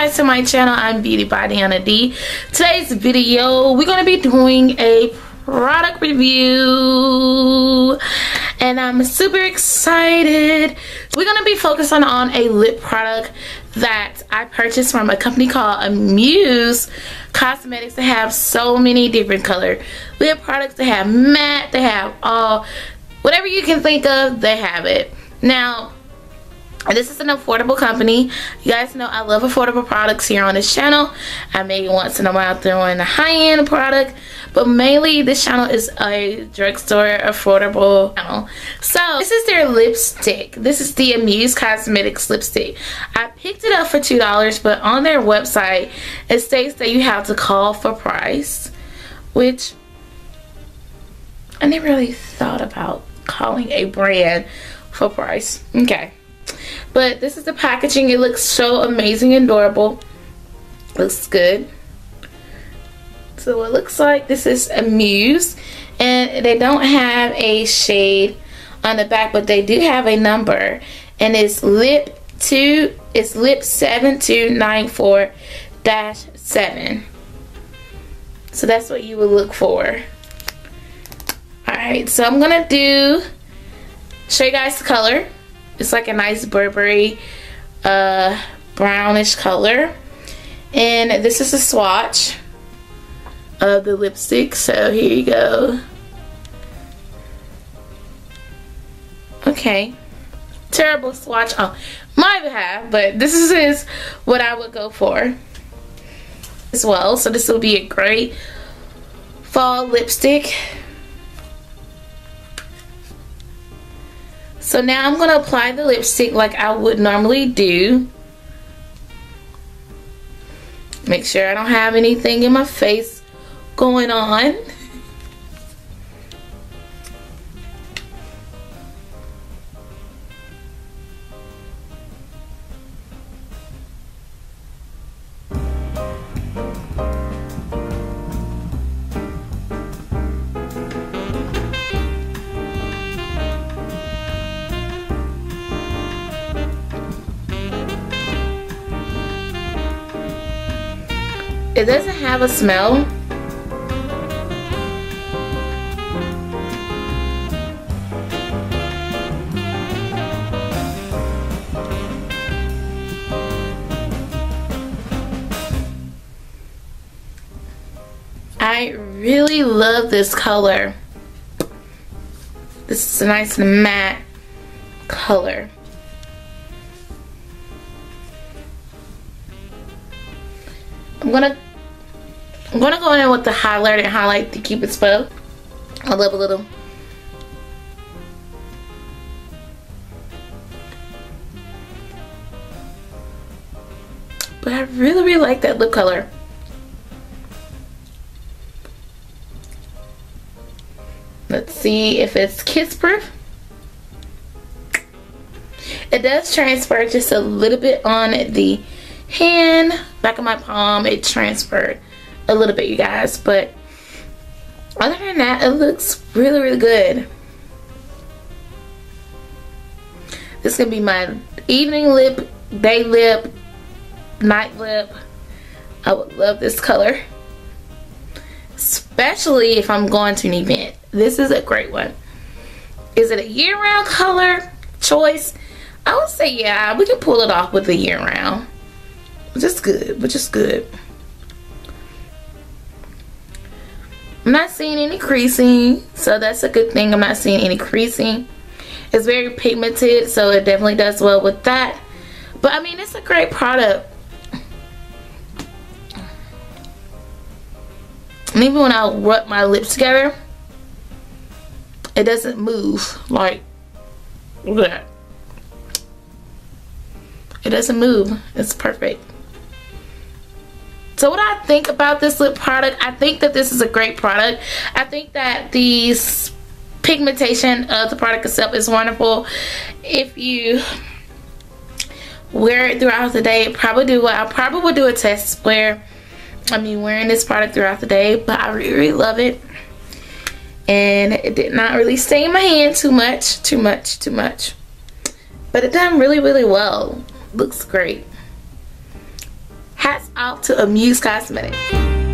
guys to my channel. I'm Beauty by Deanna D. Today's video, we're going to be doing a product review and I'm super excited. We're going to be focusing on a lip product that I purchased from a company called Amuse Cosmetics. They have so many different color lip products. They have matte, they have all, whatever you can think of, they have it. Now, this is an affordable company. You guys know I love affordable products here on this channel. I may once in a while throw in a high-end product, but mainly this channel is a drugstore affordable channel. So this is their lipstick. This is the Amuse Cosmetics lipstick. I picked it up for $2, but on their website it states that you have to call for price, which I never really thought about calling a brand for price. Okay. But this is the packaging. It looks so amazing and adorable. Looks good. So it looks like this is Amuse, and they don't have a shade on the back, but they do have a number, and it's lip 7294-7. So that's what you would look for. Alright, so I'm gonna show you guys the color. It's like a nice Burberry brownish color, and this is a swatch of the lipstick. So here you go. Okay, terrible swatch on my behalf, but this is what I would go for as well. So this will be a great fall lipstick. So now I'm going to apply the lipstick like I would normally do. Make sure I don't have anything in my face going on. It doesn't have a smell. I really love this color. This is a nice matte color. I'm gonna go in with the highlighter and highlight the Cupid's bow. I love a little. But I really like that lip color. Let's see if it's kiss proof. It does transfer just a little bit on the hand, back of my palm. It transferred a little bit, you guys, but other than that, it looks really good. This is gonna be my evening lip, day lip, night lip. I would love this color, especially if I'm going to an event. This is a great one. Is it a year-round color choice? I would say yeah, we can pull it off with the year-round. Which is good. I'm not seeing any creasing, so that's a good thing. I'm not seeing any creasing. It's very pigmented, so it definitely does well with that. But I mean, it's a great product. And even when I rub my lips together, it doesn't move. Like, look at that. It doesn't move. It's perfect. So what I think about this lip product, I think that this is a great product. I think that the pigmentation of the product itself is wonderful. If you wear it throughout the day, I probably would do a test wearing this product throughout the day, but I really love it. And it did not really stain my hand too much. But it done really well. Looks great. Hats off to Amuse Cosmetics.